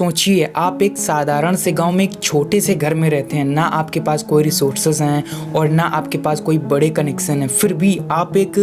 सोचिए, आप एक साधारण से गांव में एक छोटे से घर में रहते हैं, ना आपके पास कोई रिसोर्सेज हैं और ना आपके पास कोई बड़े कनेक्शन है, फिर भी आप एक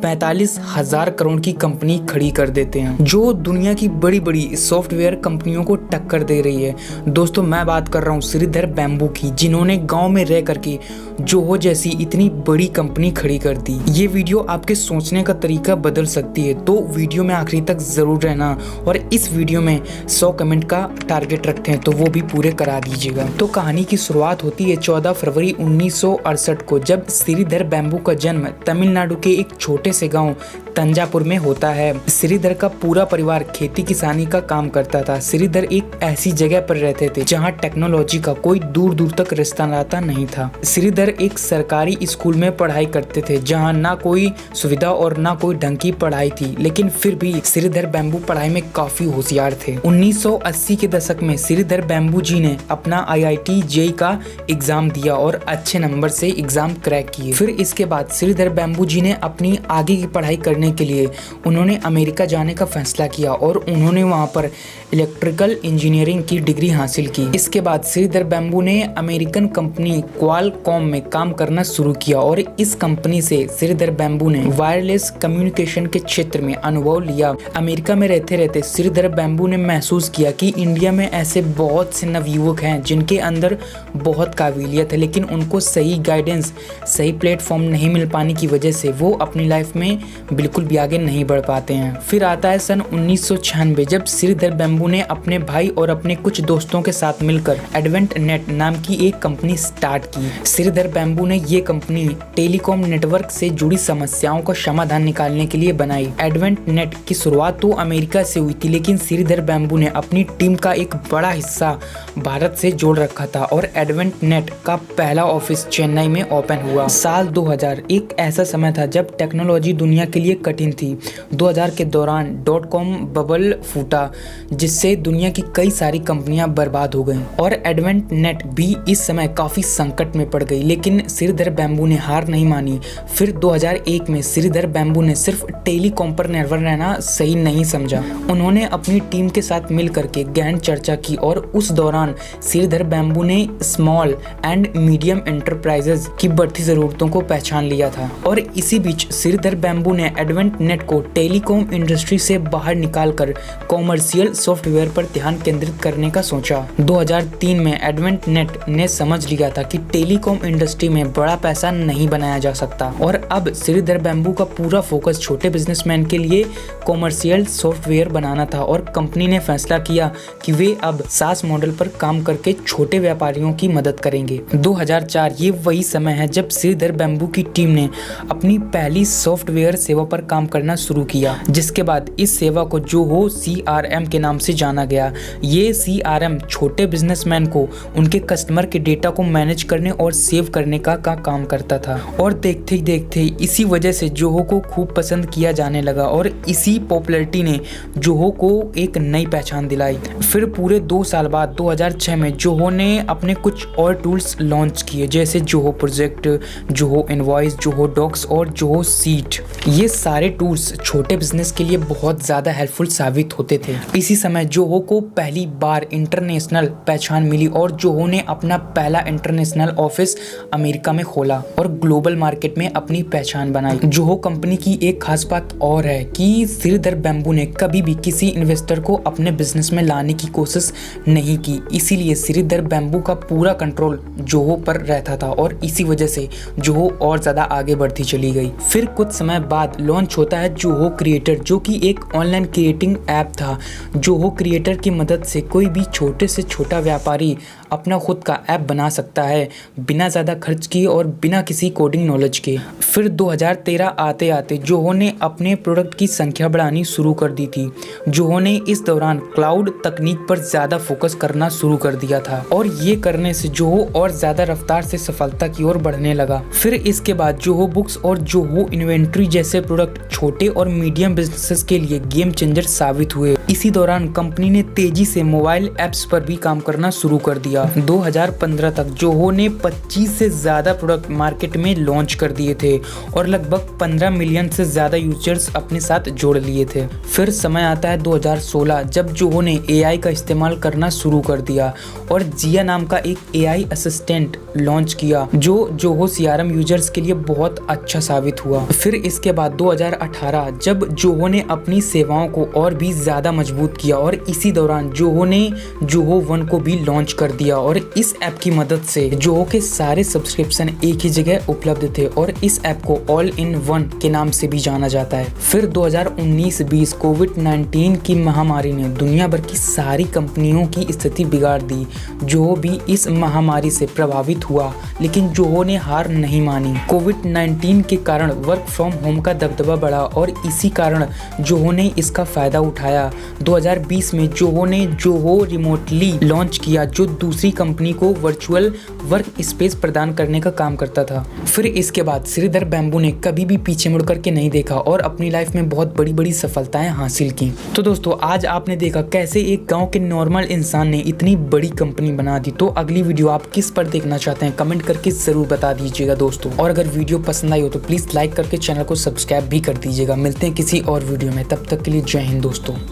45,000 करोड़ की कंपनी खड़ी कर देते हैं जो दुनिया की बड़ी बड़ी सॉफ्टवेयर कंपनियों को टक्कर दे रही है। दोस्तों, मैं बात कर रहा हूँ श्रीधर बैम्बू की, जिन्होंने गाँव में रह करके जोहो जैसी इतनी बड़ी कंपनी खड़ी कर दी। ये वीडियो आपके सोचने का तरीका बदल सकती है, तो वीडियो में आखिरी तक जरूर रहना और इस वीडियो में 100 कमेंट का टारगेट रखते हैं तो वो भी पूरे करा दीजिएगा। तो कहानी की शुरुआत होती है 14 फरवरी 1968 को, जब श्रीधर बैम्बू का जन्म तमिलनाडु के एक छोटे से गांव तंजापुर में होता है। श्रीधर का पूरा परिवार खेती किसानी का काम करता था। श्रीधर एक ऐसी जगह पर रहते थे जहां टेक्नोलॉजी का कोई दूर दूर तक रिश्ता नाता नहीं था। श्रीधर एक सरकारी स्कूल में पढ़ाई करते थे जहां ना कोई सुविधा और ना कोई ढंग की पढ़ाई थी, लेकिन फिर भी श्रीधर बैम्बू पढ़ाई में काफी होशियार थे। 1980 के दशक में श्रीधर बैम्बू जी ने अपना IIT JEE का एग्जाम दिया और अच्छे नंबर से एग्जाम क्रैक किए। फिर इसके बाद श्रीधर बैम्बू जी ने अपनी आगे की पढ़ाई करने के लिए उन्होंने अमेरिका जाने का फैसला किया और उन्होंने वहां पर इलेक्ट्रिकल इंजीनियरिंग की डिग्री हासिल की। इसके बाद श्रीधर बैम्बू ने अमेरिकन कंपनी क्वालकॉम में काम करना शुरू किया और इस कंपनी से श्रीधर बैम्बू ने वायरलेस कम्युनिकेशन के क्षेत्र में अनुभव लिया। अमेरिका में रहते रहते श्रीधर बैम्बू ने महसूस किया कि इंडिया में ऐसे बहुत से नवयुवक हैं जिनके अंदर बहुत काबिलियत है, लेकिन उनको सही गाइडेंस, सही प्लेटफॉर्म नहीं मिल पाने की वजह से वो अपनी लाइफ में बिल्कुल भी आगे नहीं बढ़ पाते हैं। फिर आता है सन 1996, जब श्रीधर बैम्बू ने अपने भाई और अपने कुछ दोस्तों के साथ मिलकर एडवेंट नेट नाम की एक कंपनी स्टार्ट की। श्रीधर बैम्बू ने ये कंपनी टेलीकॉम नेटवर्क से जुड़ी समस्याओं का समाधान निकालने के लिए बनाई। एडवेंट नेट की शुरुआत तो अमेरिका से हुई थी, लेकिन श्रीधर बैम्बू ने अपनी टीम का एक बड़ा हिस्सा भारत से जोड़ रखा था और एडवेंट नेट का पहला ऑफिस चेन्नई में ओपन हुआ। साल 2000 एक ऐसा समय था जब टेक्नोलॉजी दुनिया के लिए कठिन थी। 2000 के दौरान .com बबल फूटा, जिससे दुनिया की कई सारी कंपनियां बर्बाद हो गईं और एडवेंट नेट भी इस समय काफी संकट में पड़ गई, लेकिन श्रीधर बैम्बू ने हार नहीं मानी। फिर 2001 में श्रीधर बैम्बू ने सिर्फ टेलीकॉम पर निर्भर रहना सही नहीं समझा। उन्होंने अपनी टीम के साथ मिल करके गहन चर्चा की और उस दौरान श्रीधर बैम्बू ने स्मॉल एंड मीडियम एंटरप्राइजेज की बढ़ती जरूरतों को पहचान लिया था और इसी बीच श्रीधर बैम्बू ने एडवेंट नेट को टेलीकॉम इंडस्ट्री से बाहर निकालकर कॉमर्शियल सॉफ्टवेयर पर ध्यान केंद्रित करने का सोचा। 2003 में एडवेंट नेट ने समझ लिया था कि टेलीकॉम इंडस्ट्री में बड़ा पैसा नहीं बनाया जा सकता और अब श्रीधर बैम्बू का पूरा फोकस छोटे बिजनेसमैन के लिए कॉमर्शियल सॉफ्टवेयर बनाना था और कंपनी ने फैसला किया कि वे अब SaaS मॉडल पर काम करके छोटे व्यापारियों की मदद करेंगे। 2004 ये वही समय है जब श्रीधर बैम्बू की टीम ने अपनी पहली सॉफ्टवेयर सेवा पर काम करना शुरू किया, जिसके बाद इस सेवा को जोहो CRM के नाम से जाना गया। ये CRM छोटे बिजनेसमैन को उनके कस्टमर के डेटा को मैनेज करने और सेव करने का काम करता था और देखते ही देखते इसी वजह से जोहो को खूब पसंद किया जाने लगा और इसी पॉपुलैरिटी ने जोहो को एक नई पहचान दिलाई। फिर पूरे 2 साल बाद 2006 में जोहो ने अपने कुछ और टूल्स लॉन्च किए, जैसे Zoho project, Zoho invoice, Zoho docs और जोहो सीट। ये सारे टूल्स छोटे बिजनेस के लिए बहुत ज्यादा हेल्पफुल साबित होते थे। इसी समय जोहो को पहली बार इंटरनेशनल पहचान मिली और जोहो ने अपना पहला इंटरनेशनल ऑफिस अमेरिका में खोला और ग्लोबल मार्केट में अपनी पहचान बनाई। जोहो कंपनी की एक खास बात और है कि श्रीधर बैम्बू ने कभी भी किसी इन्वेस्टर को अपने बिजनेस में लाने की कोशिश नहीं की, इसीलिए श्रीधर बैम्बू का पूरा कंट्रोल जोहो पर रहता था और इसी वजह से जोहो और ज्यादा आगे बढ़ती चली गई। फिर कुछ समय बाद लॉन्च होता है जोहो क्रिएटर, जो कि एक ऑनलाइन क्रिएटिंग ऐप था। जोहो क्रिएटर की मदद से कोई भी छोटे से छोटा व्यापारी अपना खुद का ऐप बना सकता है, बिना ज़्यादा खर्च किए और बिना किसी कोडिंग नॉलेज के। फिर 2013 आते आते जोहो ने अपने प्रोडक्ट की संख्या बढ़ानी शुरू कर दी थी। जोहो ने इस दौरान क्लाउड तकनीक पर ज़्यादा फोकस करना शुरू कर दिया था और ये करने से जोहो और ज़्यादा रफ्तार से सफलता की ओर बढ़ने लगा। फिर इसके बाद जोहो बुक्स और जोहो इन्वेंट्री जैसे प्रोडक्ट छोटे और मीडियम बिजनेसेस के लिए गेम चेंजर साबित हुए। इसी दौरान कंपनी ने तेजी से मोबाइल ऐप्स पर भी काम करना शुरू कर दिया। 2015 तक जोहो ने 25 से ज्यादा प्रोडक्ट मार्केट में लॉन्च कर दिए थे और लगभग 15 मिलियन से ज्यादा यूजर्स अपने साथ जोड़ लिए थे। फिर समय आता है 2016 जब जोहो ने एआई का इस्तेमाल करना शुरू कर दिया और जिया नाम का एक एआई असिस्टेंट लॉन्च किया जो जोहो सीआरएम यूजर्स के लिए बहुत अच्छा साबित हुआ। फिर इसके बाद 2018 जब जोहो ने अपनी सेवाओं को और भी ज्यादा मजबूत किया और इसी दौरान जोहो ने जोहो वन को भी लॉन्च कर दिया और इस ऐप की मदद से जोहो के सारे सब्सक्रिप्शन एक ही जगह उपलब्ध थे और इस ऐप को ऑल इन वन के नाम से भी जाना जाता है। फिर 2019-20 कोविड-19 की महामारी ने दुनिया भर की सारी कंपनियों की स्थिति बिगाड़ दी। जोहो भी इस महामारी से प्रभावित हुआ लेकिन जोहो ने हार नहीं मानी। कोविड-19 के कारण वर्क फ्रॉम होम का दबदबा बढ़ा और इसी कारण जोहो ने इसका फायदा उठाया। 2020 में जोहो ने जोहो रिमोटली लॉन्च किया जो दूसरी कंपनी को वर्चुअल वर्क स्पेस प्रदान करने का काम करता था। फिर इसके बाद श्रीधर बैम्बू ने कभी भी पीछे मुड़ करके नहीं देखा और अपनी लाइफ में बहुत बड़ी बड़ी सफलताएं हासिल की। तो दोस्तों आज आपने देखा कैसे एक गांव के नॉर्मल इंसान ने इतनी बड़ी कंपनी बना दी। तो अगली वीडियो आप किस पर देखना चाहते हैं कमेंट करके जरूर बता दीजिएगा दोस्तों। और अगर वीडियो पसंद आई हो तो प्लीज लाइक करके चैनल को सब्सक्राइब भी कर दीजिएगा। मिलते हैं किसी और वीडियो में, तब तक के लिए जय हिंद दोस्तों।